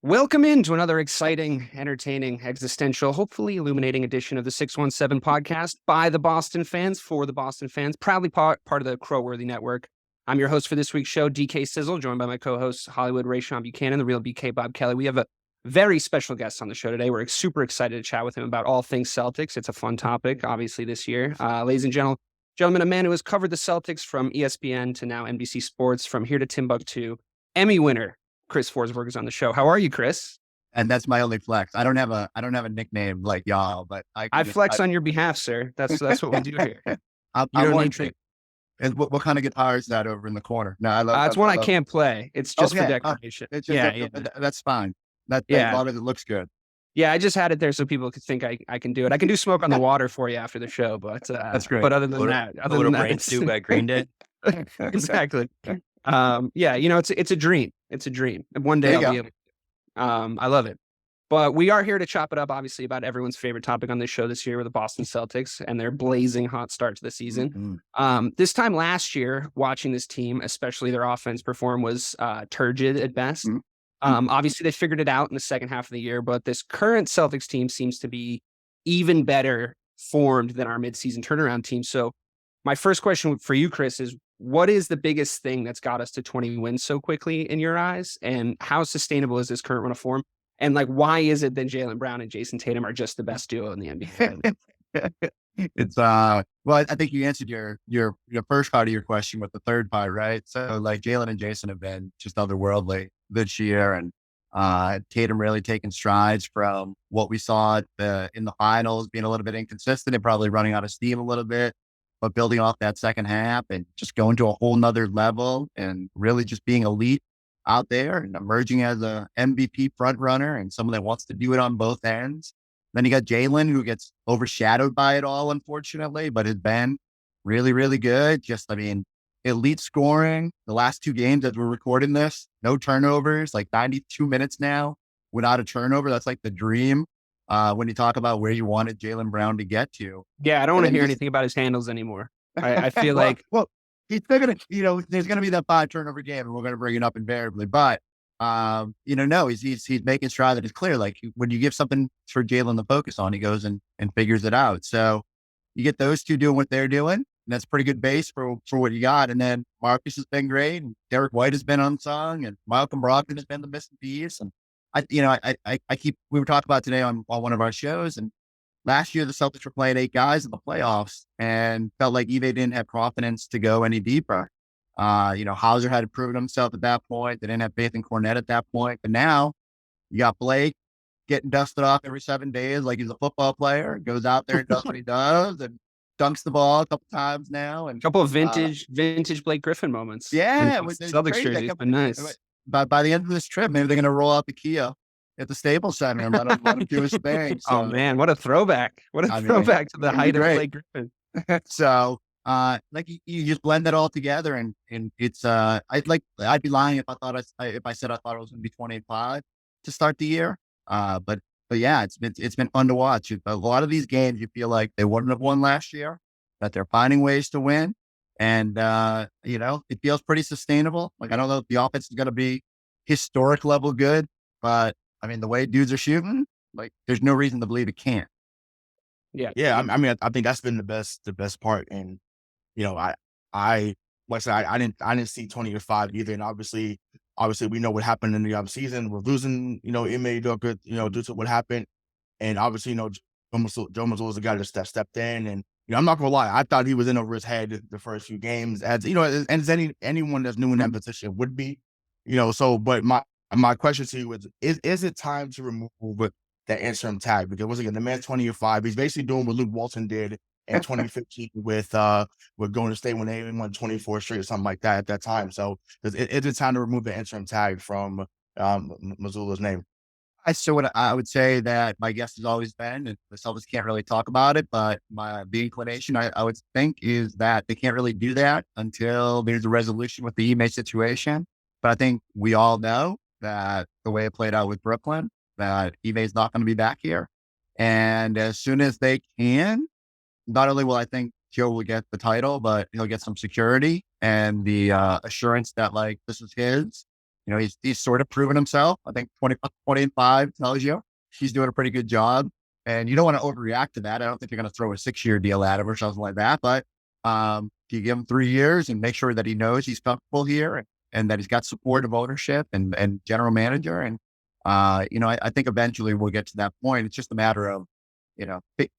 Welcome into another exciting, entertaining, existential, hopefully illuminating edition of the 617 podcast by the Boston fans, for the Boston fans, proudly part of the Crowworthy Network. I'm your host for this week's show, DK Sizzle, joined by my co-host, Hollywood Rayshon Buchanan, the real BK Bob Kelly. We have a very special guest on the show today. We're super excited to chat with him about all things Celtics. It's a fun topic, obviously, this year. Ladies and gentlemen, a man who has covered the Celtics from ESPN to now NBC Sports, from here to Timbuktu, Emmy winner, Chris Forsberg is on the show. How are you, Chris? And that's my only flex. I don't have a nickname like y'all, but I flex on your behalf, sir. That's what we do here. I'm wondering, and what kind of guitar is that over in the corner? No, I love. It's one I can't play. It's just for Okay, decoration. it's just Yeah. that's fine. As Yeah. long as it looks good. Yeah, I just had it there so people could think I can do it. I can do Smoke on the Water for you after the show, but That's great. But other than that, Brain Stew by Green Day. Exactly. Yeah, it's a dream. It's a dream. And one day There you I'll be able. I love it. But we are here to chop it up, obviously, about everyone's favorite topic on this show this year with the Boston Celtics and their blazing hot start to the season. Mm-hmm. This time last year, watching this team, especially their offense perform, was turgid at best. Mm-hmm. Obviously, they figured it out in the second half of the year, but this current Celtics team seems to be even better formed than our midseason turnaround team. So my first question for you, Chris, is what is the biggest thing that's got us to 20 wins so quickly in your eyes? And how sustainable is this current run of form? And why is it that Jaylen Brown and Jayson Tatum are just the best duo in the NBA? It's well, I think you answered your first part of your question with the third part, right? So Jaylen and Jayson have been just otherworldly this year, and Tatum really taking strides from what we saw in the finals, being a little bit inconsistent and probably running out of steam a little bit, but building off that second half and just going to a whole nother level and really just being elite out there and emerging as a MVP front runner and someone that wants to do it on both ends. Then you got Jaylen, who gets overshadowed by it all, unfortunately, but has been really, really good. Elite scoring. The last two games as we're recording this, no turnovers, 92 minutes now without a turnover. That's like the dream when you talk about where you wanted Jaylen Brown to get to. Yeah, I don't want to hear anything about his handles anymore. I feel well, he's still going to, there's going to be that 5 turnover game and we're going to bring it up invariably. But, no, he's making strides that it's clear. When you give something for Jaylen to focus on, he goes and figures it out. So you get those two doing what they're doing. And that's pretty good base for what you got. And then Marcus has been great. And Derek White has been unsung. And Malcolm Brogdon has been the missing piece. And we were talking about today on one of our shows. And last year, the Celtics were playing 8 guys in the playoffs and felt like Ime didn't have confidence to go any deeper. Hauser had proven himself at that point. They didn't have faith in Garnett at that point. But now you got Blake getting dusted off every 7 days like he's a football player, goes out there and does what he does and dunks the ball a couple times now. And a couple of vintage Blake Griffin moments. Yeah. With Celtics jersey. It's been nice. By the end of this trip, maybe they're going to roll out the Kia at the Staples Center and let him do his thing. So, oh man, what a throwback! Throwback to the height of Blake Griffin. So, you just blend that all together, and it's I'd be lying if I said I thought it was going to be 25 to start the year. But yeah, it's been fun to watch. A lot of these games you feel like they wouldn't have won last year, that they're finding ways to win, and it feels pretty sustainable. I don't know if the offense is going to be historic level good, but the way dudes are shooting, there's no reason to believe it can't. Yeah. I think that's been the best part. And, I didn't see 20 or 5 either. And obviously we know what happened in the offseason. We're losing, Ime Udoka, due to what happened. And obviously, Joe Mazzulla is the guy that stepped in. And, I'm not gonna lie, I thought he was in over his head the first few games, as anyone that's new in that position would be, but my question to you is it time to remove that interim tag? Because once again, the man's 20 or 5. He's basically doing what Luke Walton did in 2015 with Golden State when they won 24 straight or something like that at that time. So is it time to remove the interim tag from Mazzulla's name? I would say that my guess has always been, and the Celtics can't really talk about it, but the inclination I would think is that they can't really do that until there's a resolution with the Ime situation. But I think we all know that the way it played out with Brooklyn, that Ime is not going to be back here. And as soon as they can, not only will I think Joe will get the title, but he'll get some security and the assurance that this is his. he's sort of proven himself. I think 20 and 5 tells you he's doing a pretty good job. And you don't want to overreact to that. I don't think you're going to throw a 6-year deal at him or something like that. But you give him 3 years and make sure that he knows he's comfortable here and that he's got support of ownership and general manager. And, I think eventually we'll get to that point. It's just a matter of,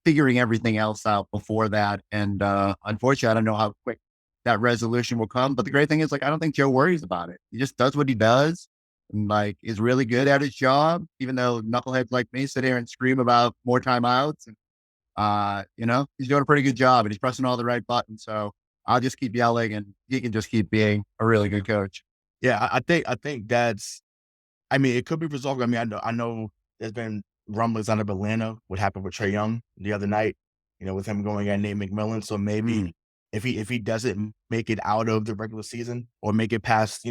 figuring everything else out before that. And unfortunately, I don't know how quick that resolution will come. But the great thing is, I don't think Joe worries about it. He just does what he does and is really good at his job, even though knuckleheads like me sit here and scream about more timeouts. And, he's doing a pretty good job and he's pressing all the right buttons. So I'll just keep yelling and he can just keep being a really good coach. Yeah, I think it could be resolved. I know there's been rumblings out of Atlanta, what happened with Trae Young the other night, with him going at Nate McMillan. So maybe if he doesn't make it out of the regular season or make it past,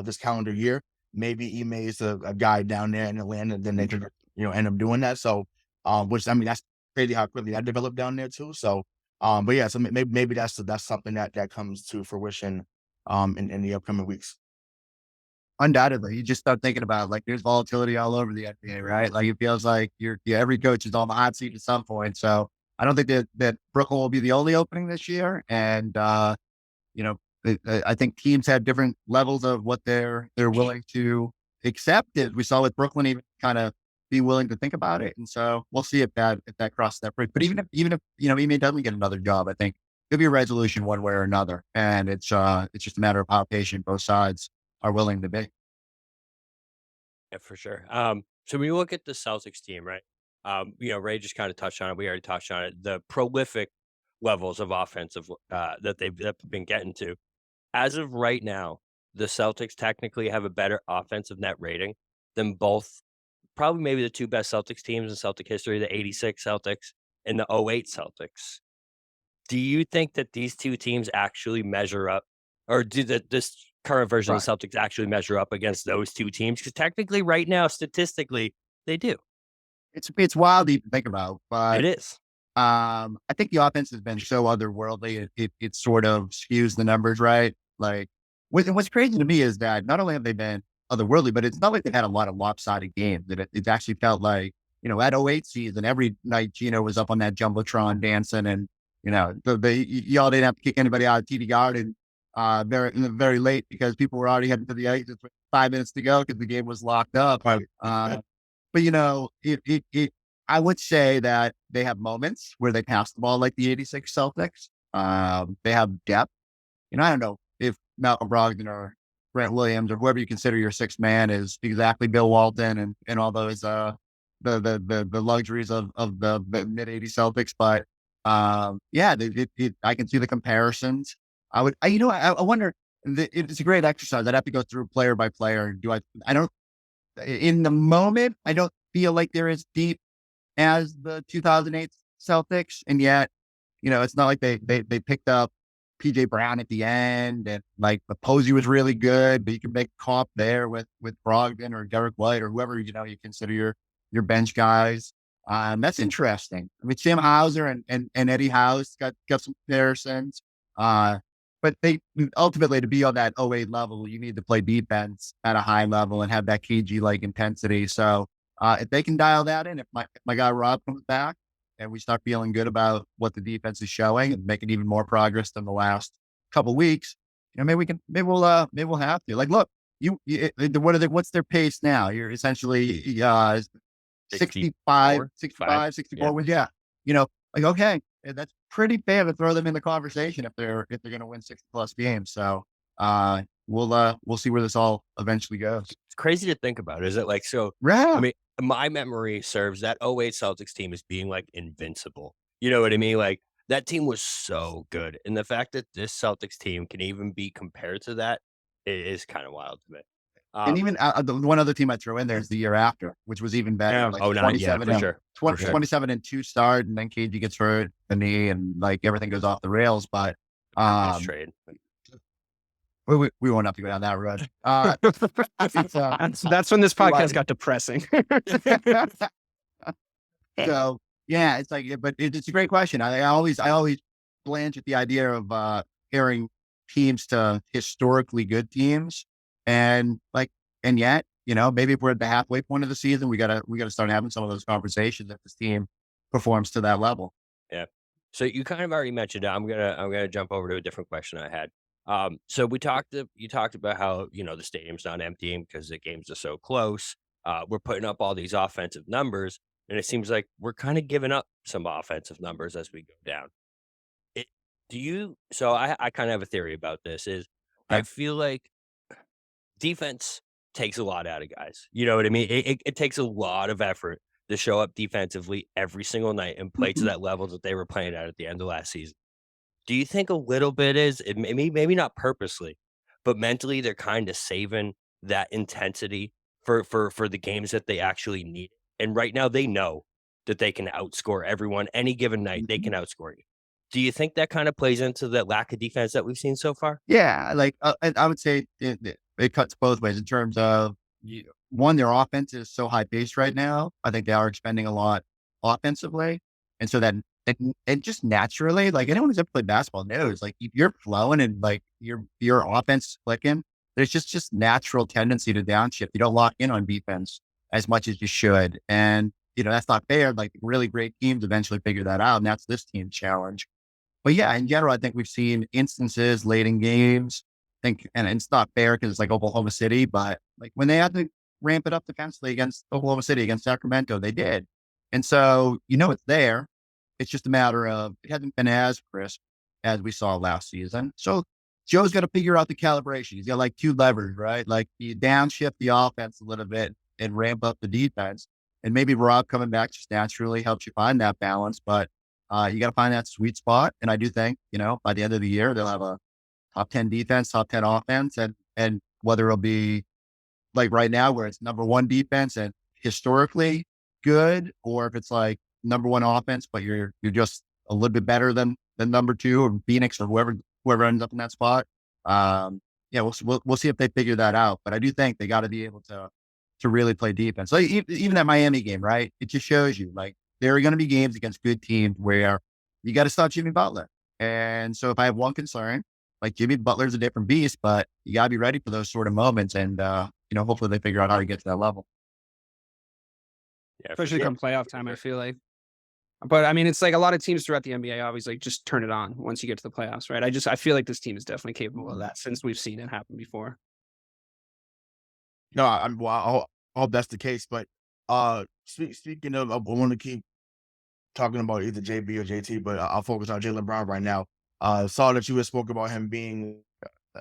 this calendar year, maybe Ime is a guy down there in Atlanta, then they could, end up doing that. So, that's crazy how quickly that developed down there too. So, but yeah, so maybe that's something that comes to fruition, in the upcoming weeks. Undoubtedly, you just start thinking about there's volatility all over the NBA, right? It feels like every coach is on the hot seat at some point. So I don't think that Brooklyn will be the only opening this year. And I think teams have different levels of what they're willing to accept. As we saw with Brooklyn, even kind of be willing to think about it. And so we'll see if that crosses that bridge. But even if Ime doesn't get another job, I think there'll be a resolution one way or another. And it's just a matter of how patient both sides are willing to be. Yeah, for sure. So when you look at the Celtics team, right? Ray just kind of touched on it. We already touched on it. The prolific levels of offensive that they've been getting to. As of right now, the Celtics technically have a better offensive net rating than both, probably maybe the two best Celtics teams in Celtic history, the '86 Celtics and the '08 Celtics. Do you think that these two teams actually measure up, or do this current version of the Celtics actually measure up against those two teams? Because technically, right now, statistically, they do. It's wild to even think about, but It is. I think the offense has been so otherworldly. It sort of skews the numbers, right? What's crazy to me is that not only have they been otherworldly, but it's not like they've had a lot of lopsided games. That it's actually felt like, that '08 season, every night Gino was up on that Jumbotron dancing and, y'all didn't have to kick anybody out of TD Garden very late because people were already heading to the exits with 5 minutes to go because the game was locked up. But I would say that they have moments where they pass the ball like the '86 Celtics. They have depth. I don't know if Malcolm Brogdon or Grant Williams or whoever you consider your sixth man is exactly Bill Walton and all those the luxuries of the mid '80s Celtics, but I can see the comparisons. I wonder. It's a great exercise. I'd have to go through player by player. In the moment, I don't feel like they're as deep as the 2008 Celtics, and yet, it's not like they picked up PJ Brown at the end, and the Posey was really good, but you can make a comp there with Brogdon or Derek White or whoever you consider your bench guys. That's interesting. Sam Hauser and Eddie House got some comparisons. But they ultimately, to be on that '08 level, you need to play defense at a high level and have that KG-like intensity. So if they can dial that in, if my guy Rob comes back and we start feeling good about what the defense is showing and making even more progress than the last couple of weeks, maybe we'll have to. Look, what's their pace now? You're essentially 65, 64. Yeah. Okay, that's pretty fair to throw them in the conversation if they're going to win 60+ games. So we'll see where this all eventually goes. It's crazy to think about. Is it so? Yeah. My memory serves that '08 Celtics team as being invincible. You know what I mean? That team was so good, and the fact that this Celtics team can even be compared to that is kind of wild to me. And even the one other team I throw in there is the year after, which was even better. 27, for sure. 27-2 start, and then KG gets hurt the knee, and everything goes off the rails. But nice trade. We won't have to go down that road. That's when this podcast got depressing. So yeah, but it's a great question. I always blanch at the idea of comparing teams to historically good teams. And And yet, maybe if we're at the halfway point of the season, we gotta start having some of those conversations if this team performs to that level. Yeah. So you kind of already mentioned it. I'm gonna jump over to a different question I had. So you talked about how the stadium's not emptying because the games are so close. We're putting up all these offensive numbers, and it seems like we're kind of giving up some offensive numbers as we go down. It, do you? So I kind of have a theory about this. I Okay. feel like defense takes a lot out of guys. You know what I mean? It takes a lot of effort to show up defensively every single night and play to Mhm. that level that they were playing at the end of last season. Do you think a little bit is it maybe not purposely, but mentally they're kind of saving that intensity for the games that they actually need? And right now they know that they can outscore everyone any given night. They Mhm. can outscore you. Do you think that kind of plays into the lack of defense that we've seen so far? Yeah, like, and I would say it cuts both ways in terms of one, their offense is so high paced right now. I think they are expending a lot offensively, and so that it just naturally, like anyone who's ever played basketball knows, like if you're flowing and like your offense is clicking, there's just natural tendency to downshift. You don't lock in on defense as much as you should, and that's not fair. Like really great teams eventually figure that out, and that's this team's challenge. But yeah, in general, I think we've seen instances late in games. And it's not fair because it's like Oklahoma City, but like when they had to ramp it up defensively against Oklahoma City, against Sacramento, they did. And so, it's there. It's just a matter of it hasn't been as crisp as we saw last season. So Joe's got to figure out the calibration. He's got like two levers, right? Like you downshift the offense a little bit and ramp up the defense. And maybe Rob coming back just naturally helps you find that balance. But you got to find that sweet spot. And I do think, by the end of the year, they'll have a top 10 defense, top 10 offense. And whether it'll be like right now where it's number one defense and historically good, or if it's like number one offense, but you're just a little bit better than number two or Phoenix or whoever ends up in that spot. Yeah, we'll see if they figure that out. But I do think they got to be able to really play defense. Like even that Miami game, right? It just shows you like there are going to be games against good teams where you got to stop Jimmy Butler. And so if I have one concern, like Jimmy Butler's a different beast, but you got to be ready for those sort of moments. And, hopefully they figure out how to get to that level. Yeah, for Especially sure. come playoff time, I feel like. But I mean, it's like a lot of teams throughout the NBA obviously just turn it on once you get to the playoffs, right? I feel like this team is definitely capable of that since we've seen it happen before. No, well, I hope that's the case. But speaking of, I want to keep talking about either JB or JT, but I'll focus on Jaylen Brown right now. Saw that you had spoke about him being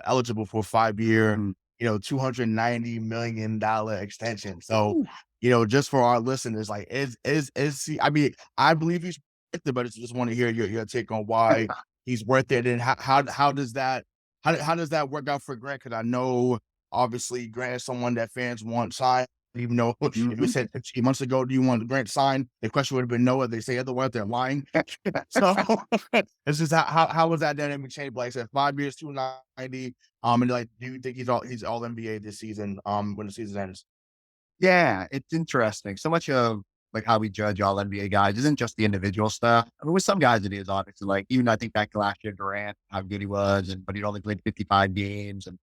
eligible for a 5-year, $290 million extension. So, just for our listeners, like, is he? I mean, I believe he's worth it, but I just want to hear your take on why he's worth it, and how does that how does that work out for Grant? Because I know obviously Grant is someone that fans want signed. Even though if we said 15 months ago, do you want Grant signed? The question would have been no. If they say otherwise, they're lying. So it's just how was that dynamic change? Like I said, 5 years, 290. And like, do you think he's all NBA this season? When the season ends. Yeah, it's interesting. So much of like how we judge all NBA guys isn't just the individual stuff. I mean, with some guys it is obviously like even I think back to last year, Durant, how good he was, but he'd only played 55 games, and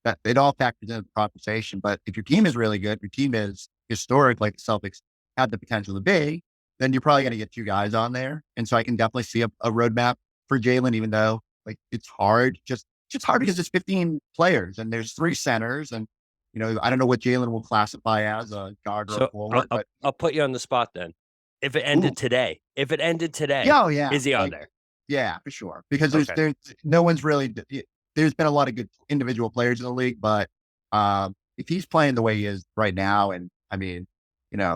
that it all factors into the conversation. But if your team is really good, your team is historic, like the Celtics had the potential to be, then you're probably going to get two guys on there. And so I can definitely see a roadmap for Jaylen, even though like it's hard, just hard because it's 15 players and there's 3 centers, and I don't know what Jaylen will classify as a guard or a So forward, but I'll put you on the spot then. If it ooh, ended today, yeah, oh yeah, is he on like there? yeah, for sure. Because Okay. there's no one's really there's been a lot of good individual players in the league, but if he's playing the way he is right now, and I mean,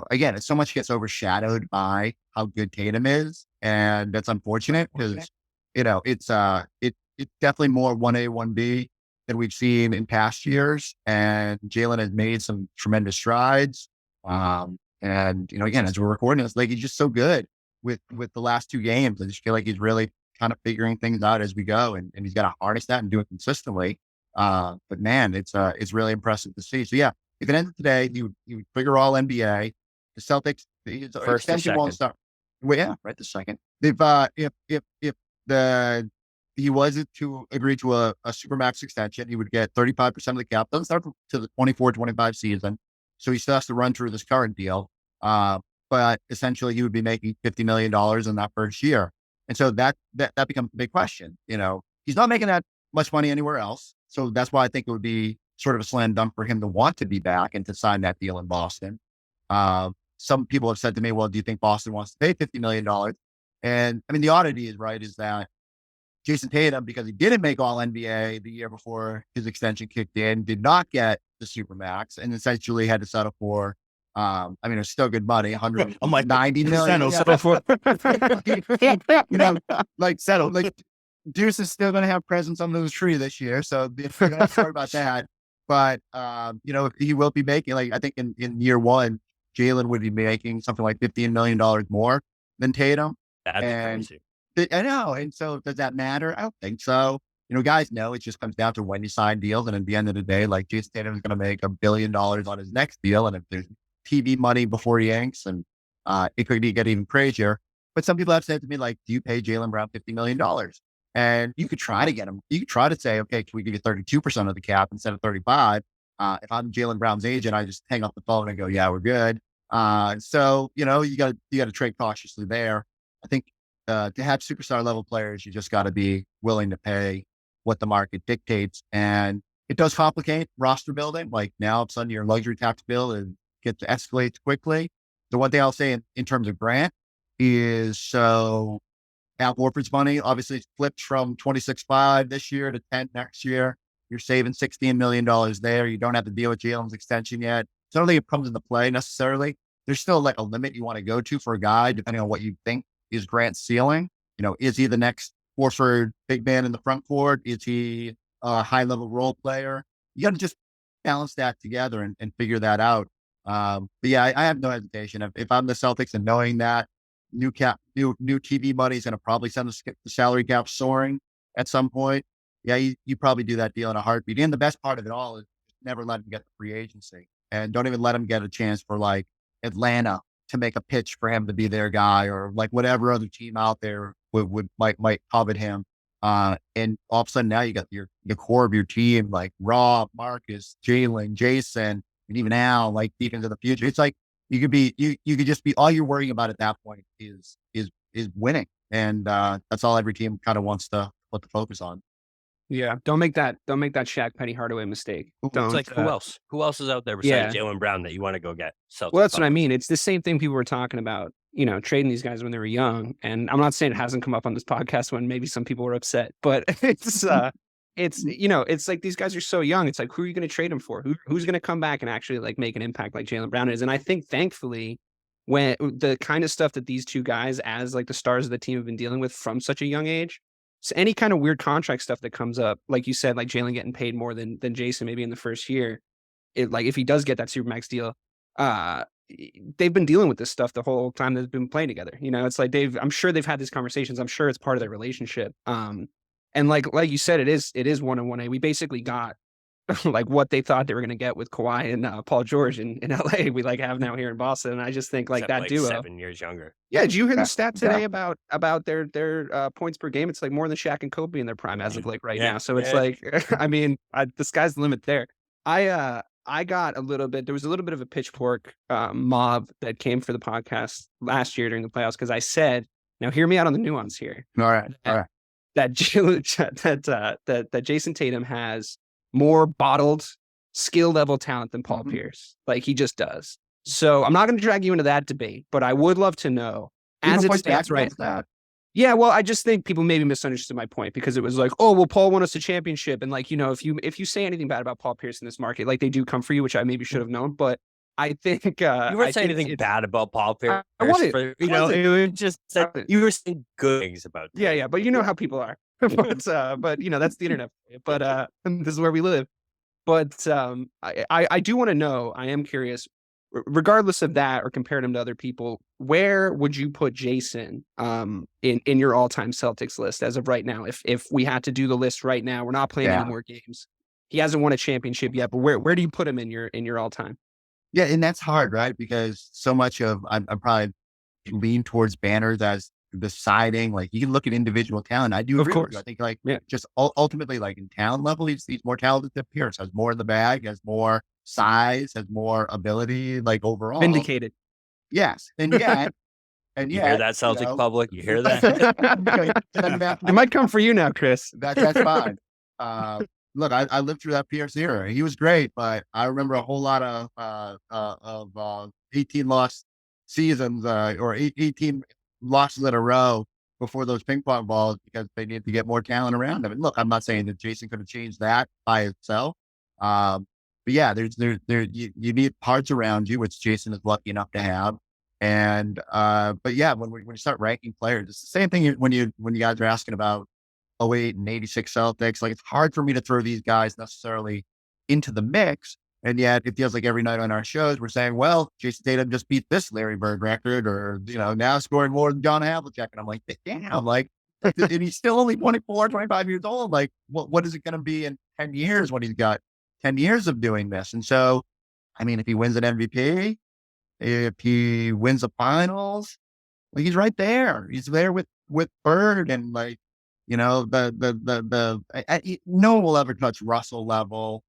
again, so much gets overshadowed by how good Tatum is, and that's unfortunate because it's definitely more 1A, 1B than we've seen in past years, and Jaylen has made some tremendous strides. And again, as we're recording this, like he's just so good with the last 2 games. I just feel like he's really kind of figuring things out as we go, and he's got to harness that and do it consistently. But man, it's really impressive to see. So yeah, if it ended today, you would figure all NBA. The Celtics, the First or extension won't second? start. Well, yeah, right this second. If the he was to agree to a supermax extension, he would get 35% of the cap. Doesn't start to the 24-25 season. So he still has to run through this current deal. But essentially he would be making $50 million in that first year. And so that becomes a big question. He's not making that much money anywhere else. So that's why I think it would be sort of a slam dunk for him to want to be back and to sign that deal in Boston. Some people have said to me, well, do you think Boston wants to pay $50 million? And I mean, the oddity is that Jayson Tatum, because he didn't make all NBA the year before his extension kicked in, did not get the supermax and essentially had to settle for, I mean, it's still good money, $190 million. Settle for. Settle. Deuce is still going to have presents under the tree this year. So you're not sure about that. But, he will be making, I think in year one, Jaylen would be making something like $15 million more than Tatum. That'd be crazy. I know. And so does that matter? I don't think so. Guys know it just comes down to when you sign deals. And at the end of the day, Jayson Tatum is going to make $1 billion on his next deal. And if there's TV money before Yanks, and it could get even crazier. But some people have said to me, do you pay Jaylen Brown $50 million? And you could try to get him. You could try to say, okay, can we give you 32% of the cap instead of 35? If I'm Jaylen Brown's agent, I just hang up the phone and go, yeah, we're good. So, you got to trade cautiously there. I think to have superstar level players, you just got to be willing to pay what the market dictates. And it does complicate roster building. Now, all of a sudden, your luxury tax bill gets to escalate quickly. The one thing I'll say in terms of Grant is, so Al Horford's money obviously flipped from 26.5 this year to 10 next year. You're saving $16 million there. You don't have to deal with Jaylen's extension yet. So I don't think it comes into play necessarily. There's still a limit you want to go to for a guy, depending on what you think is Grant's ceiling. Is he the next Horford big man in the front court? Is he a high level role player? You got to just balance that together and figure that out. But yeah, I have no hesitation. If I'm the Celtics and knowing that new TV money is going to probably send the salary cap soaring at some point, yeah, you probably do that deal in a heartbeat. And the best part of it all is never let him get the free agency, and don't even let him get a chance for Atlanta to make a pitch for him to be their guy, or whatever other team out there might covet him. And all of a sudden now you got the core of your team, Rob, Marcus, Jaylen, Jayson, and even Al, deep into the future. It's you could just be, all you're worrying about at that point is winning. And that's all every team kind of wants to put the focus on. Yeah. Don't make that Shaq Penny Hardaway mistake. Don't, it's who else? Who else is out there besides Jaylen Brown that you want to go get? Well, that's what I mean. It's the same thing people were talking about, trading these guys when they were young. And I'm not saying it hasn't come up on this podcast when maybe some people were upset, but it's these guys are so young. It's who are you going to trade them for? Who's going to come back and actually make an impact like Jaylen Brown is? And I think thankfully, when the kind of stuff that these two guys as the stars of the team have been dealing with from such a young age, so any kind of weird contract stuff that comes up, like you said, Jaylen getting paid more than Jayson maybe in the first year, if he does get that supermax deal, they've been dealing with this stuff the whole time they've been playing together. It's I'm sure they've had these conversations. I'm sure it's part of their relationship. And like you said, it is 1-1A. We basically got what they thought they were going to get with Kawhi and Paul George in LA. We have now here in Boston. And I just think that duo, 7 years younger. Yeah. Did you hear the stat today about their points per game? It's more than Shaq and Kobe in their prime as of right now. So it's I mean, the sky's the limit there. I got there was a little bit of a pitchfork mob that came for the podcast last year during the playoffs. Cause I said, now hear me out on the nuance here. All right. That Jayson Tatum has more bottled skill level talent than Paul Pierce. He just does. So I'm not going to drag you into that debate, but I would love to know as it stands right now. Yeah, well, I just think people maybe misunderstood my point because it was oh, well, Paul won us a championship. And if you say anything bad about Paul Pierce in this market, they do come for you, which I maybe should have known. But I think you weren't saying anything bad about Paul Pierce. I wanted, it just said you were saying good things about. Yeah, but you know how people are. but that's the internet. But this is where we live. But I do want to know. I am curious. Regardless of that, or comparing him to other people, where would you put Jayson in your all-time Celtics list as of right now? If we had to do the list right now, we're not playing any more games. He hasn't won a championship yet, but where do you put him in your all-time? Yeah, and that's hard, right? Because so much of I'm probably lean towards banners as deciding, like you can look at individual talent. I do Of agree with you. course. I think like Yeah. just ultimately like in talent level, he's more talented than Pierce, has more in the bag, has more size, has more ability, like overall. Vindicated. Yes. And You hear yet, that, Celtics public? You hear that? It might come for you now, Chris. That's fine. Look, I lived through that Pierce era. He was great, but I remember a whole lot of 18 lost seasons or 18 losses in a row before those ping pong balls because they needed to get more talent around them. And look, I'm not saying that Jayson could have changed that by itself. But yeah, you need parts around you, which Jayson is lucky enough to have. And but yeah, when you start ranking players, it's the same thing when you guys are asking about 08 and 86 Celtics. Like it's hard for me to throw these guys necessarily into the mix. And yet it feels like every night on our shows, we're saying, well, Jayson Tatum just beat this Larry Bird record or, now scoring more than John Havlicek. And I'm like, damn, like, and he's still only 24, 25 years old. Like, what is it going to be in 10 years when he's got 10 years of doing this? And so, I mean, if he wins an MVP, if he wins the finals, like he's right there. He's there with Bird and like, no one will ever touch Russell level.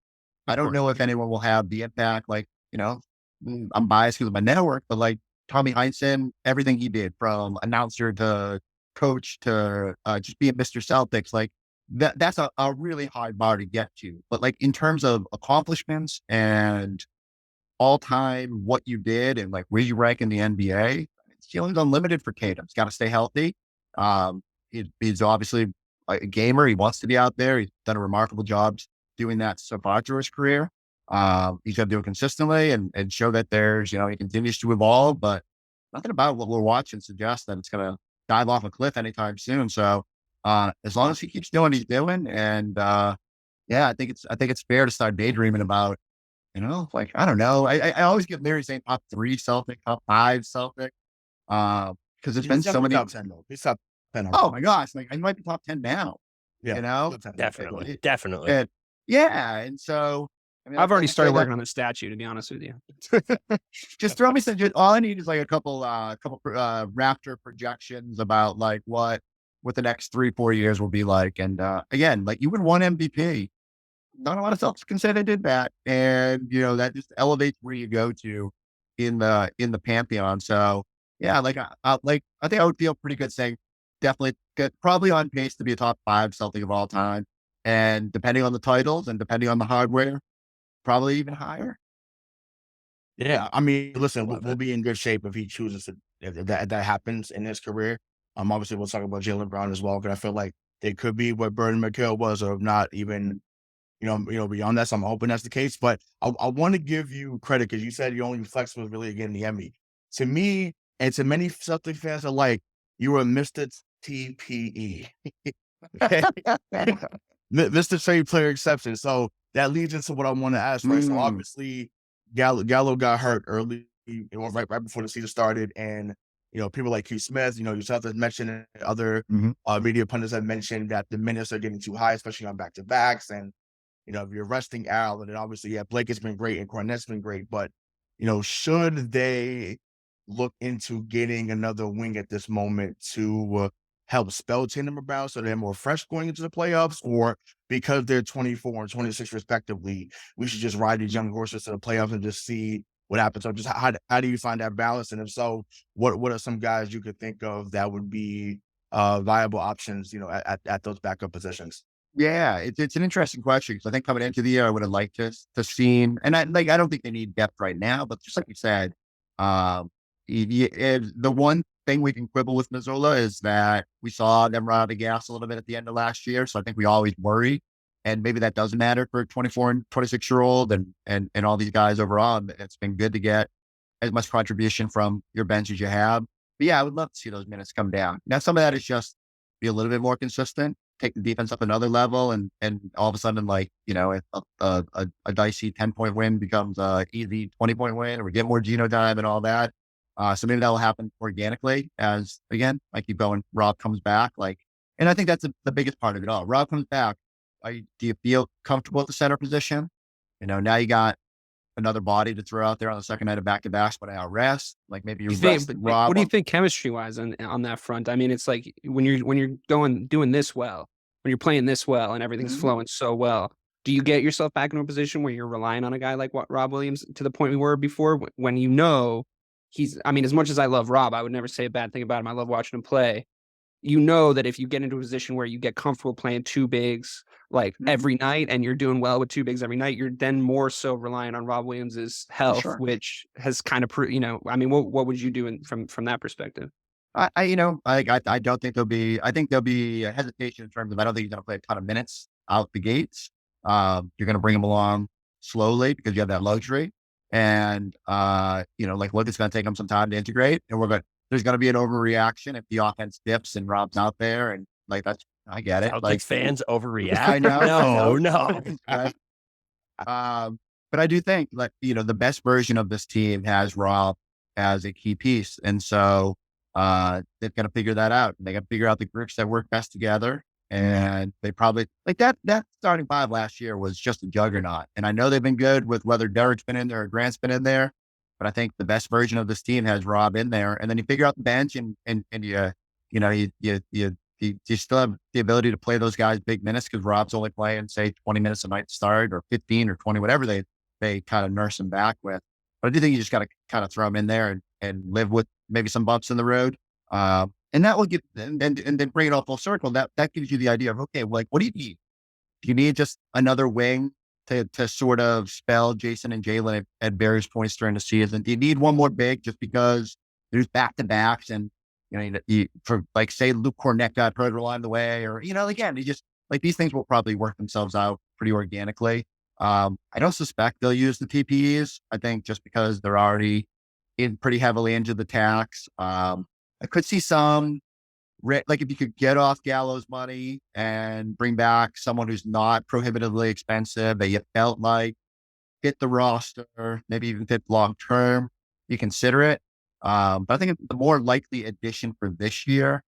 I don't know if anyone will have the impact. Like, I'm biased because of my network, but like Tommy Heinsohn, everything he did from announcer to coach to just being Mr. Celtics, like that's a really high bar to get to. But like in terms of accomplishments and all time, what you did and like where you rank in the NBA, ceiling's unlimited for Tatum. He's got to stay healthy. He's obviously a gamer. He wants to be out there. He's done a remarkable job doing that so far through his career. He's got to do it consistently and show that there's, he continues to evolve, but nothing about what we're watching suggests that it's going to dive off a cliff anytime soon. So, as long as he keeps doing what he's doing and, I think it's fair to start daydreaming about, like, I don't know. I always get Larry saying top 3 Celtic, top 5 Celtic. Because there's been so many top 10 though. He's top 10. Oh my gosh. Like I might be top 10 now, Yeah. Definitely. And, yeah. And so, I mean, I've already started working on the statue, to be honest with you. Just throw me some, all I need is like a couple Raptor projections about like what the next 3-4 years will be like. And, again, like you would won MVP. Not a lot of Celtics can say they did that. And, that just elevates where you go to in the pantheon. So yeah, like, I think I would feel pretty good saying definitely good, probably on pace to be a top 5 Celtic of all time. And depending on the titles and depending on the hardware, probably even higher. Yeah. I mean, listen, we'll be in good shape if he chooses to, if that happens in his career. Obviously we'll talk about Jaylen Brown as well, because I feel like they could be what Bird and McHale was, or not even, beyond that. So I'm hoping that's the case. But I want to give you credit because you said your only flex was really getting the Emmy. To me, and to many Celtic fans alike, you were Mr. TPE. Mr. Trade Player Exception. So that leads into what I want to ask, right? So obviously, Gallo got hurt early, right before the season started. And, people like Keith Smith, yourself has mentioned, and other media pundits have mentioned that the minutes are getting too high, especially on back-to-backs. And, if you're resting Al, and then obviously, Blake has been great and Cornette's been great, but, should they look into getting another wing at this moment to help spell Tatum about so they're more fresh going into the playoffs, or because they're 24 and 26 respectively, we should just ride these young horses to the playoffs and just see what happens? So just how do you find that balance? And if so, what are some guys you could think of that would be viable options, at those backup positions? Yeah, it's an interesting question because I think coming into the year, I would have liked to seen, and I don't think they need depth right now, but just like you said, the one thing we can quibble with Mazzulla is that we saw them run out of gas a little bit at the end of last year. So I think we always worry. And maybe that doesn't matter for a 24 and 26-year-old and all these guys overall. It's been good to get as much contribution from your bench as you have. But yeah, I would love to see those minutes come down. Now, some of that is just be a little bit more consistent, take the defense up another level, and all of a sudden, like, a dicey 10-point win becomes a easy 20-point win, or we get more Geno time and all that. So maybe that will happen organically as, again, I keep going, Rob comes back. And I think that's the biggest part of it all. Rob comes back. Do you feel comfortable at the center position? Now you got another body to throw out there on the second night of back-to-backs when I rest. Like maybe you rest But Rob. what do you think chemistry wise on that front? I mean, it's like when you're doing this well, when you're playing this well, and everything's Mhm. flowing so well. Do you get yourself back into a position where you're relying on a guy like what Rob Williams to the point we were before, when you know he's? I mean, as much as I love Rob, I would never say a bad thing about him. I love watching him play. You know that if you get into a position where you get comfortable playing two bigs like Mhm. every night, and you're doing well with two bigs every night, you're then more so relying on Rob Williams's health, sure. which has kind of I mean, what would you do from that perspective? I don't think I think there'll be a hesitation in terms of, I don't think he's going to play a ton of minutes out the gates. You're going to bring him along slowly because you have that luxury. And, like, look, it's going to take him some time to integrate, and there's going to be an overreaction if the offense dips and Rob's out there. And like, I get it. Celtics Like, fans overreact. I know. No. Right? But I do think, like, the best version of this team has Rob as a key piece. And so, they've got to figure that out. They got to figure out the groups that work best together. And they probably, like, that starting five last year was just a juggernaut. And I know they've been good with whether Derek's been in there or Grant's been in there, but I think the best version of this team has Rob in there. And then you figure out the bench, and you still have the ability to play those guys big minutes because Rob's only playing, say, 20 minutes a night to start, or 15 or 20, whatever they kind of nurse him back with. But I do think you just got to kind of throw him in there and live with maybe some bumps in the road. And that will get, and then bring it all full circle. That gives you the idea of, okay, like, what do you need? Do you need just another wing to sort of spell Jayson and Jaylen at various points during the season? Do you need one more big just because there's back-to-backs, and, for, like, say, Luke Cornett got hurt along the way, or, again, you just, like, these things will probably work themselves out pretty organically. I don't suspect they'll use the TPEs. I think just because they're already in pretty heavily into the tax. I could see some, like, if you could get off Gallo's money and bring back someone who's not prohibitively expensive, that you felt like fit the roster, maybe even fit long term, you consider it. But I think the more likely addition for this year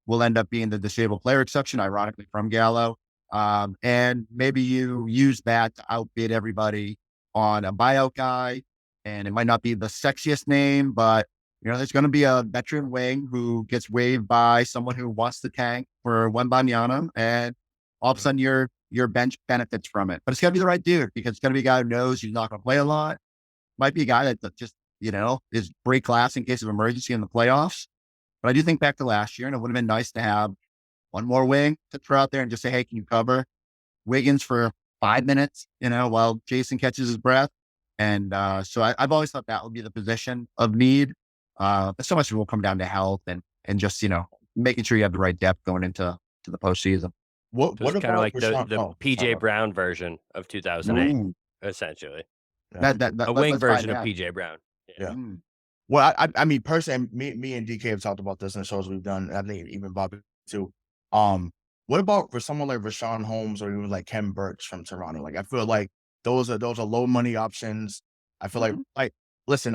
will end up being the disabled player exception, ironically, from Gallo. And maybe you use that to outbid everybody on a buyout guy. And it might not be the sexiest name, but there's going to be a veteran wing who gets waived by someone who wants to tank for Wembanyama, and all of a sudden your bench benefits from it. But it's got to be the right dude, because it's going to be a guy who knows he's not going to play a lot. Might be a guy that just, is break glass in case of emergency in the playoffs. But I do think back to last year, and it would have been nice to have one more wing to throw out there and just say, hey, can you cover Wiggins for 5 minutes, while Jayson catches his breath? And so I've always thought that would be the position of need. But so much will come down to health and just, making sure you have the right depth going into the postseason. What Kind about of like Rashawn? the PJ Brown version of 2008, Ooh, essentially. Yeah. A wing let's version find of out. PJ Brown. Yeah. Mm. Well, I mean, personally, me and DK have talked about this in the shows we've done. I think even Bobby too. What about for someone like Rashawn Holmes or even like Ken Burks from Toronto? Like, I feel like those are low money options. I feel like listen,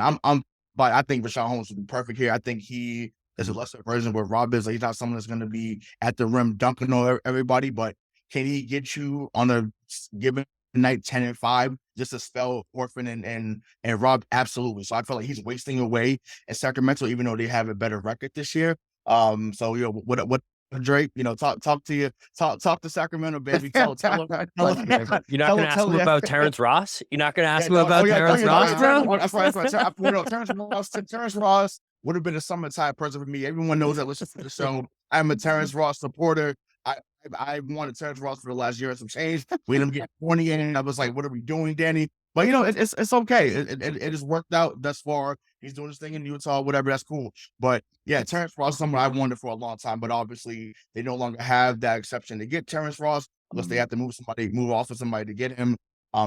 but I think Rashawn Holmes would be perfect here. I think he is a lesser version of what Rob is. Like, he's not someone that's going to be at the rim dunking on everybody, but can he get you on a given night 10 and 5 just to spell Orphan and Rob? Absolutely. So I feel like he's wasting away in Sacramento, even though they have a better record this year. So what Drake, talk to Sacramento, baby. Tell them. You're not going to ask him about Terrence Ross? You're not going to ask him about Terrence Ross, bro? That's right. Terrence Ross would have been a summertime present for me. Everyone knows that listen to the show. I'm a Terrence Ross supporter. I wanted Terrence Ross for the last year and some change. We didn't get corny in, and I was like, "What are we doing, Danny?" But it's okay. It has worked out thus far. He's doing his thing in Utah, whatever. That's cool. But yeah, Terrence Ross is someone I wanted for a long time. But obviously, they no longer have that exception to get Terrence Ross unless they have to move off of somebody to get him.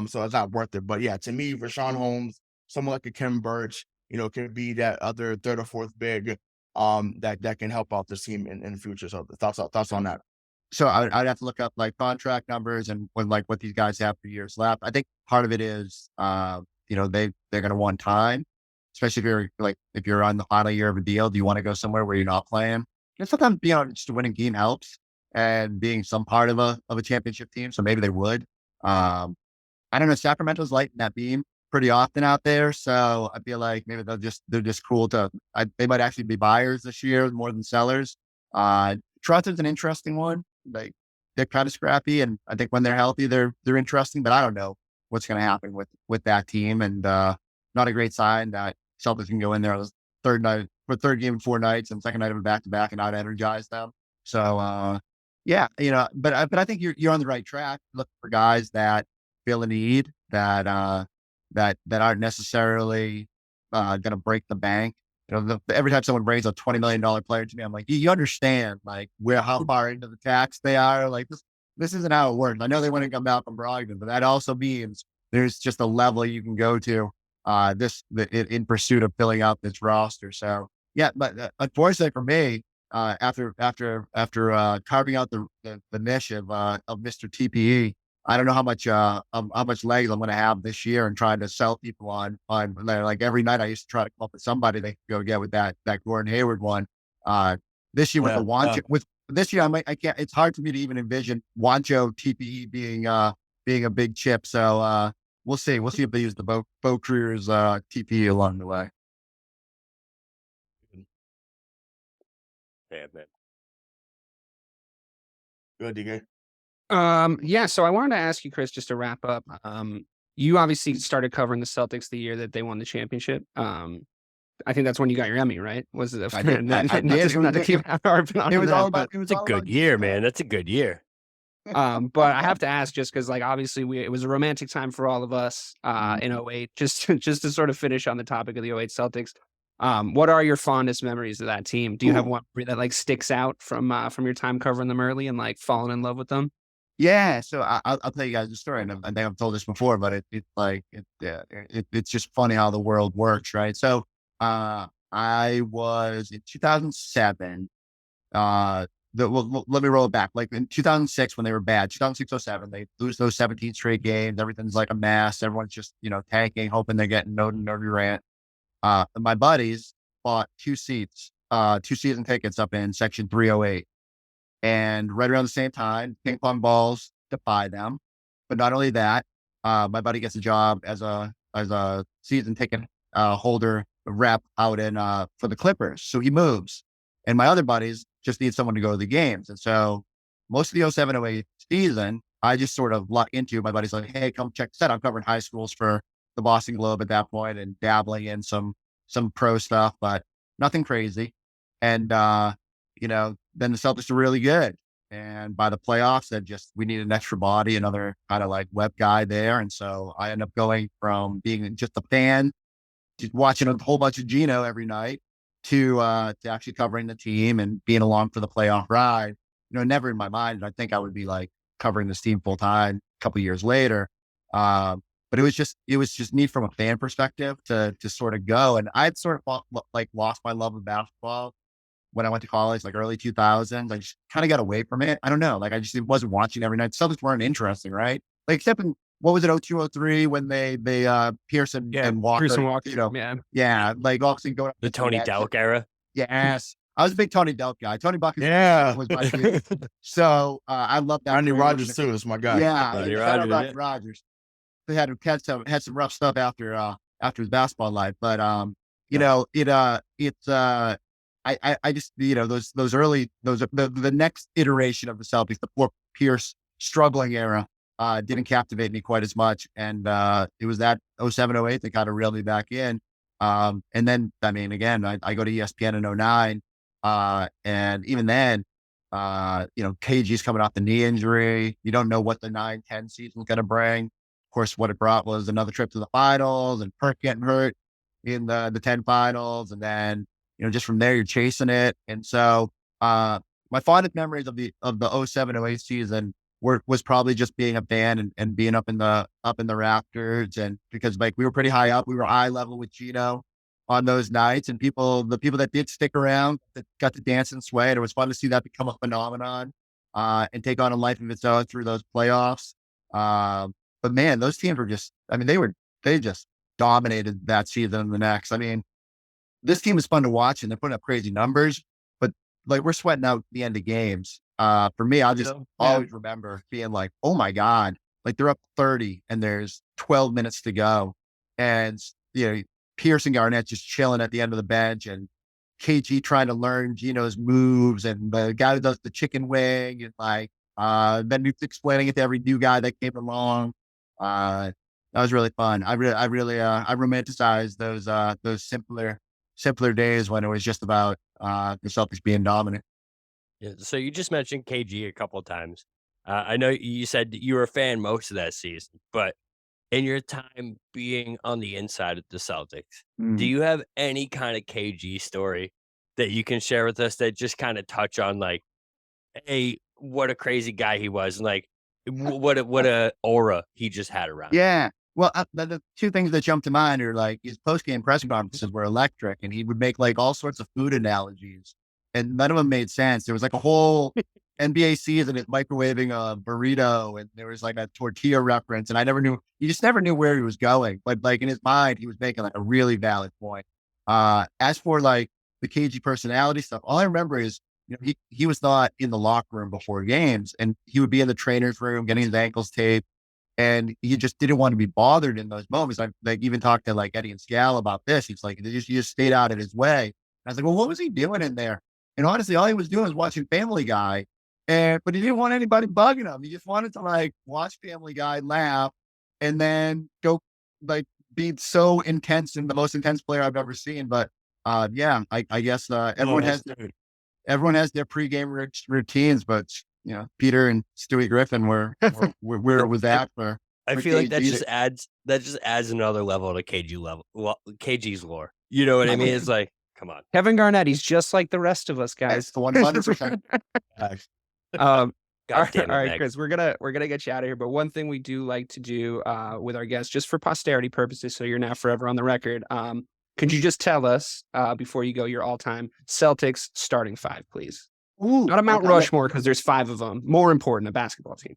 So it's not worth it. But yeah, to me, Rashawn Holmes, someone like a Ken Burch, can be that other third or fourth big that can help out this team in the future. So thoughts on that. So I'd have to look up, like, contract numbers and what these guys have for years left. I think part of it is, they're going to want time, especially if you're on the final year of a deal. Do you want to go somewhere where you're not playing? And sometimes being on just a winning team helps, and being some part of a championship team. So maybe they would. I don't know. Sacramento's lighting that beam pretty often out there. So I feel like maybe they're just cool they might actually be buyers this year more than sellers. Trust is an interesting one. Like they're kind of scrappy, and I think when they're healthy, they're interesting. But I don't know what's going to happen with that team, and not a great sign that Celtics can go in there on the third game in 4 nights, and second night of a back to back, and not energize them. So yeah, but I think you're on the right track. Look for guys that feel a need that aren't necessarily going to break the bank. Every time someone brings a $20 million player to me, I'm like, you understand like how far into the tax they are. Like this isn't how it works. I know they want to come out from Brogdon, but that also means there's just a level you can go to in pursuit of filling out this roster. So yeah, but unfortunately for me, after carving out the niche of Mr. TPE, I don't know how much legs I'm going to have this year and trying to sell people on like every night. I used to try to come up with somebody they could go get with that Gordon Hayward one. This year with the Wancho, with this year I can't. It's hard for me to even envision Wancho TPE being a big chip. So we'll see. We'll see if they use the Bo Cruz TPE along the way. Yeah, man. Good, DK. Yeah, so I wanted to ask you, Chris, just to wrap up. You obviously started covering the Celtics the year that they won the championship. I think that's when you got your Emmy, right? Was it? I did. Not to keep harping on It was that, all about. but It was That's a all good about year, man. That's a good year. but I have to ask, just because like obviously it was a romantic time for all of us in 08. Just to sort of finish on the topic of the 08 Celtics. What are your fondest memories of that team? Do you have one that like sticks out from your time covering them early and like falling in love with them? Yeah, so I'll tell you guys a story, and I think I've told this before, but it's just funny how the world works, right? So I was in 2007. Let me roll it back. Like in 2006, when they were bad, 2006-07, they lose those 17 straight games. Everything's like a mess. Everyone's just tanking, hoping they're getting no Durant. My buddies bought 2 season tickets up in section 308. And right around the same time, ping pong balls defy them. But not only that, my buddy gets a job as a season ticket holder rep out in for the Clippers. So he moves. And my other buddies just need someone to go to the games. And so most of the 07-08 season, I just sort of luck into. My buddy's like, hey, come check this out. I'm covering high schools for the Boston Globe at that point and dabbling in some pro stuff, but nothing crazy. And then the Celtics are really good. And by the playoffs, we need an extra body, another kind of like web guy there. And so I end up going from being just a fan, just watching a whole bunch of Gino every night, to actually covering the team and being along for the playoff ride. Never in my mind, I think I would be like covering this team full time a couple of years later. But it was just neat from a fan perspective to sort of go. And I'd sort of lost my love of basketball when I went to college, like early 2000s. I just kind of got away from it. I don't know. Like I just wasn't watching every night. Celtics weren't interesting, right? Like except in, what was it, 02-03 when they Pearson and Walker, yeah, like obviously going up The Tony Delk era. Yes. I was a big Tony Delk guy. Tony Bucket was my dude. So I love that. Rodney Rogers too is my guy. Yeah, Rodney Rogers. They had some rough stuff after his basketball life, but I just those early the next iteration of the Celtics, the poor Pierce struggling era, didn't captivate me quite as much, and it was that 07-08 that kind of reeled me back in. And then I mean, again, I go to ESPN in 09, and even then, KG's coming off the knee injury. You don't know what the 9-10 season's going to bring. Of course, what it brought was another trip to the finals and Perk getting hurt in the 10 finals, and then just from there, you're chasing it. And so, my fondest memories of the 07-08 season was probably just being a fan and being up in the rafters. And because like we were pretty high up, we were eye level with Gino on those nights, and the people that did stick around that got to dance and sway. And it was fun to see that become a phenomenon, and take on a life of its own through those playoffs. But man, those teams were they just dominated that season and the next. I mean, this team is fun to watch and they're putting up crazy numbers, but like we're sweating out the end of games. For me, I'll just always remember being like, oh my God, like they're up 30 and there's 12 minutes to go. and Pierce and Garnett just chilling at the end of the bench, and KG trying to learn Gino's moves, and the guy who does the chicken wing, and then he's explaining it to every new guy that came along. That was really fun. I romanticized those simpler days when it was just about the Celtics being dominant. Yeah, so you just mentioned KG a couple of times. I know you said you were a fan most of that season, but in your time being on the inside of the Celtics, do you have any kind of KG story that you can share with us that just kind of touch on like, hey, what a crazy guy he was, and like what a aura he just had around him? Yeah. Well, the two things that jump to mind are like his post-game press conferences were electric, and he would make like all sorts of food analogies, and none of them made sense. There was like a whole NBA season at microwaving a burrito, and there was like a tortilla reference, and you just never knew where he was going. But like in his mind, he was making like a really valid point. As for like the KG personality stuff, all I remember is, he was not in the locker room before games, and he would be in the trainer's room getting his ankles taped. And he just didn't want to be bothered in those moments. I like even talked to like Eddie and Scal about this. He's like, he just stayed out of his way. And I was like, well, what was he doing in there? And honestly, all he was doing was watching Family Guy. But he didn't want anybody bugging him. He just wanted to like watch Family Guy, laugh, and then go like be so intense, and the most intense player I've ever seen. But yeah, I guess everyone has their pregame routines, but Peter and Stewie Griffin were where it was at for. I feel like that just adds another level to KG's lore. You know what I mean? It's like, come on, Kevin Garnett. He's just like the rest of us, guys. 100%. All God damn it, right, Meg. Chris, we're gonna get you out of here. But one thing we do like to do with our guests, just for posterity purposes, so you're now forever on the record. Could you just tell us before you go your all-time Celtics starting five, please? Ooh, Not a Mount Rushmore, because there's five of them. More important, a basketball team.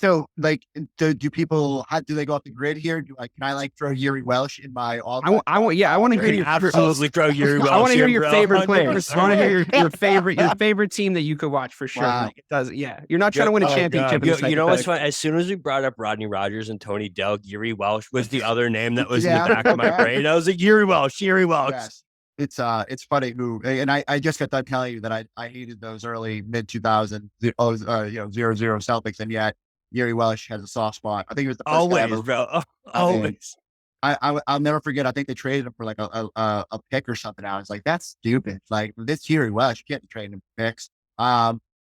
So, like, do people? Do they go off the grid here? Can I like throw Yuri Welsh in my all? I want to hear your absolutely throw Yuri Welsh. I want to hear your bro. favorite players. 100%. I want to hear your favorite team that you could watch for sure. Wow. It does, yeah. You're not trying to win a championship. You know what's funny? As soon as we brought up Rodney Rogers and Tony Delk, Yuri Welsh was the other name that was in the back of my brain. I was like, Yuri Welsh. Yes. It's funny and I just got done telling you that I hated those early mid 2000s 0-0 Celtics, and yet Yuri Welsh has a soft spot. I think it was the first guy ever. Bro. Always. I'll never forget. I think they traded him for like a pick or something. I was like, that's stupid. Like, this Yuri Welsh, you can't trade him for picks.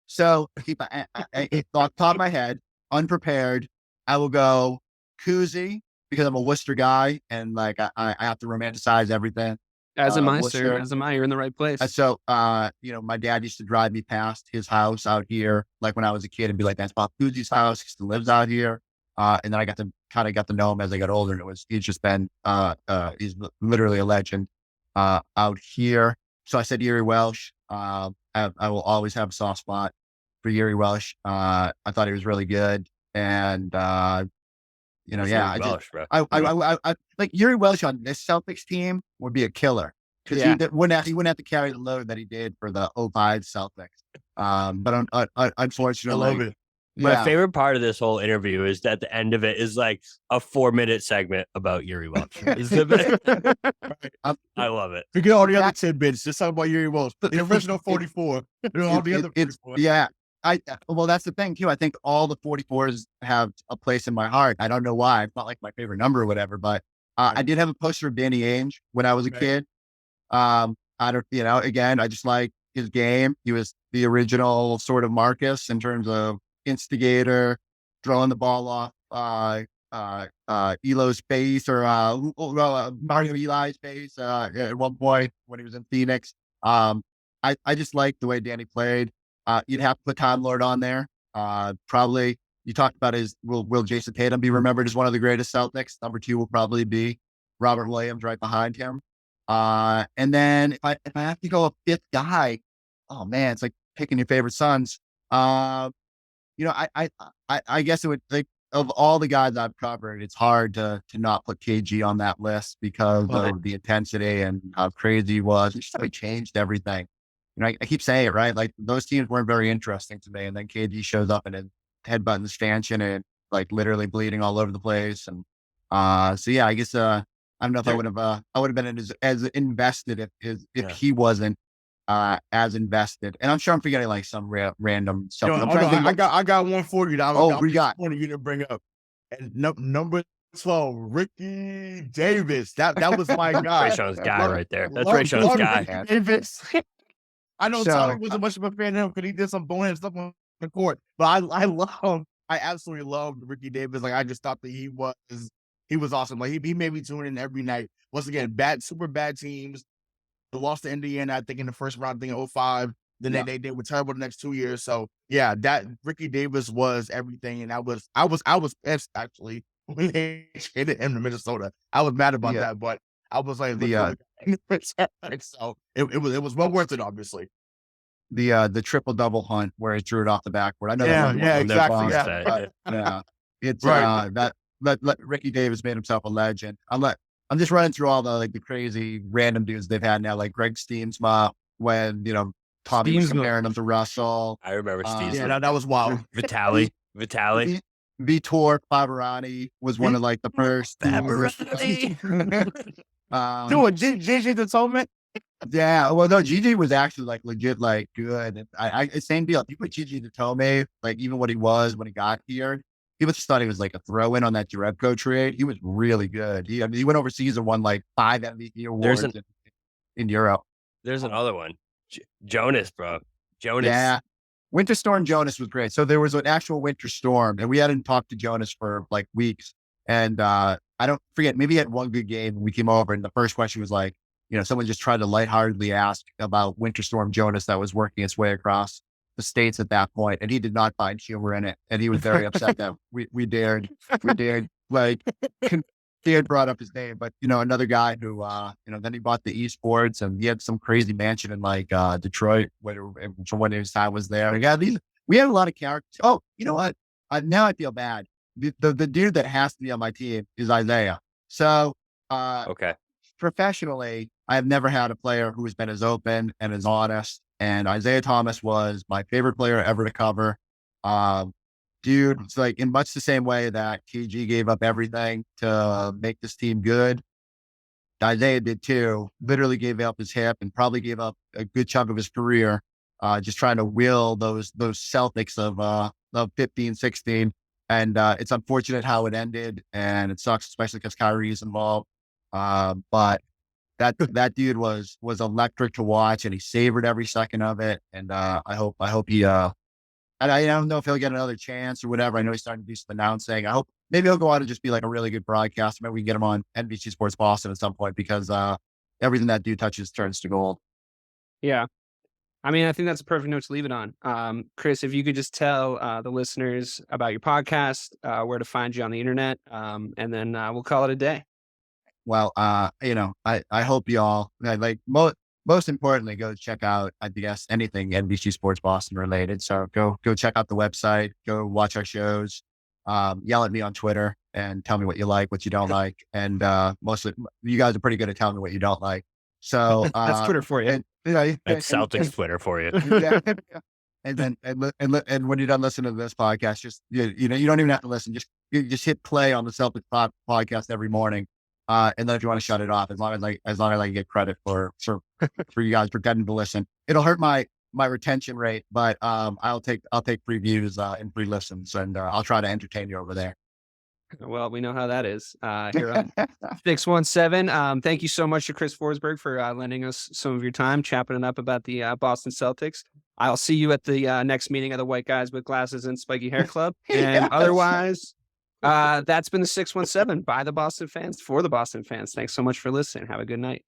So off the top of my head, unprepared, I will go Kuzi, because I'm a Worcester guy, and like I have to romanticize everything. As am I, sir. As am I. You're in the right place. So, my dad used to drive me past his house out here, like when I was a kid, and be like, that's Bob Cousy's house. He still lives out here. And then I got to know him as I got older. And he's just been, he's literally a legend, out here. So I said Yuri Welsh. I will always have a soft spot for Yuri Welsh. I thought he was really good. And, I like Yuri Welsh on this Celtics team would be a killer, because he wouldn't have to carry the load that he did for the 05 Celtics. But unfortunately, I love it. My favorite part of this whole interview is that the end of it is like a 4-minute segment about Yuri Welsh. I love it. Forget all the other tidbits. Just talk about Yuri Welsh. The original 44. All the other 44. Yeah. Well, that's the thing too. I think all the 44s have a place in my heart. I don't know why. It's not like my favorite number or whatever, but I did have a poster of Danny Ainge when I was a kid. Again, I just like his game. He was the original sort of Marcus in terms of instigator, throwing the ball off Elo's face, or Mario Eli's face at one point when he was in Phoenix. I just like the way Danny played. You'd have to put Time Lord on there. Probably, you talked about will Jayson Tatum be remembered as one of the greatest Celtics? Number 2 will probably be Robert Williams right behind him. And then if I have to go a fifth guy, oh man, it's like picking your favorite sons. I guess it would, like, of all the guys I've covered, it's hard to not put KG on that list because of the intensity and how crazy he was. It's just how he changed everything. I keep saying it, right? Like, those teams weren't very interesting to me. And then KG shows up and headbutting the stanchion and like literally bleeding all over the place. And so yeah, I guess I don't know if Sure. I would have been as invested if Yeah. he wasn't as invested. And I'm sure I'm forgetting like some random stuff. No, I'm oh, trying no, to think. I got one for you. That Oh, we got one you didn't bring up. And number 12, Ricky Davis. That was my guy. Rayshon's guy Love- right there. That's love- Rayshon's love guy. Ricky Davis. I know So, Tommy wasn't much of a fan of him because he did some bonehead stuff on the court, but I love him. I absolutely loved Ricky Davis. Like, I just thought that he was awesome. Like, he made me tune in every night. Once again, super bad teams. They lost to Indiana, I think, in the first round, I think in 2005. Then they were terrible the next 2 years. So yeah, that Ricky Davis was everything, and I was pissed actually when they traded him to Minnesota. I was mad about that, but I was like, so it was well worth it, obviously. the triple double hunt where he drew it off the backboard. I know exactly. Yeah, it's Right. that Ricky Davis made himself a legend. I'm just running through all the crazy random dudes they've had now, like Greg Steensma, when Tommy was comparing him to Russell. I remember Steve. Yeah, that was wild. Vitali. Vitor Favarani was one of the first. Gigi the Tolman. Yeah, well, no, Gigi was actually legit good. And I same deal. If you put Gigi Datome, even what he was when he got here, people just thought he was a throw in on that Jerebko trade. He was really good. He went overseas and won 5 MVP awards in Europe. There's another one, Jonas, bro. Jonas. Yeah, Winter Storm Jonas was great. So there was an actual winter storm, and we hadn't talked to Jonas for weeks. And I don't forget, maybe he had one good game. We came over, and the first question was someone just tried to lightheartedly ask about Winter Storm Jonas that was working its way across the states at that point, and he did not find humor in it, and he was very upset that we dared he had brought up his name. But another guy who then he bought the esports, and he had some crazy mansion in Detroit when his time was there. Yeah, we had a lot of characters. Oh, you know what? Now I feel bad. The dude that has to be on my team is Isaiah. So Okay. professionally, I have never had a player who has been as open and as honest. And Isaiah Thomas was my favorite player ever to cover. Dude, it's in much the same way that KG gave up everything to make this team good. Isaiah did too. Literally gave up his hip and probably gave up a good chunk of his career, just trying to will those Celtics of 15, 16. And it's unfortunate how it ended, and it sucks, especially because Kyrie's involved. But that dude was electric to watch, and he savored every second of it. And I hope he I don't know if he'll get another chance or whatever. I know he's starting to do some announcing. I hope maybe he'll go on and just be a really good broadcaster. Maybe we can get him on NBC Sports Boston at some point, because everything that dude touches turns to gold. Yeah. I mean, I think that's a perfect note to leave it on. Chris, if you could just tell the listeners about your podcast, where to find you on the internet, and then we'll call it a day. Well, I hope y'all most importantly, go check out, I guess, anything NBC Sports Boston related. So go check out the website, go watch our shows, yell at me on Twitter and tell me what you like, what you don't like. And mostly you guys are pretty good at telling me what you don't like. So that's Twitter for you. That's Celtics Twitter for you. And then and when you're done listening to this podcast, just you don't even have to listen. Just hit play on the Celtics podcast every morning. And then if you want to shut it off, as long as I get credit for you guys pretending to listen, it'll hurt my retention rate, but I'll take previews and free listens, and I'll try to entertain you over there. Well, we know how that is here on 617. Thank you so much to Chris Forsberg for lending us some of your time, chopping it up about the Boston Celtics. I'll see you at the next meeting of the White Guys with Glasses and Spiky Hair Club. And otherwise, that's been the 617 by the Boston fans for the Boston fans. Thanks so much for listening. Have a good night.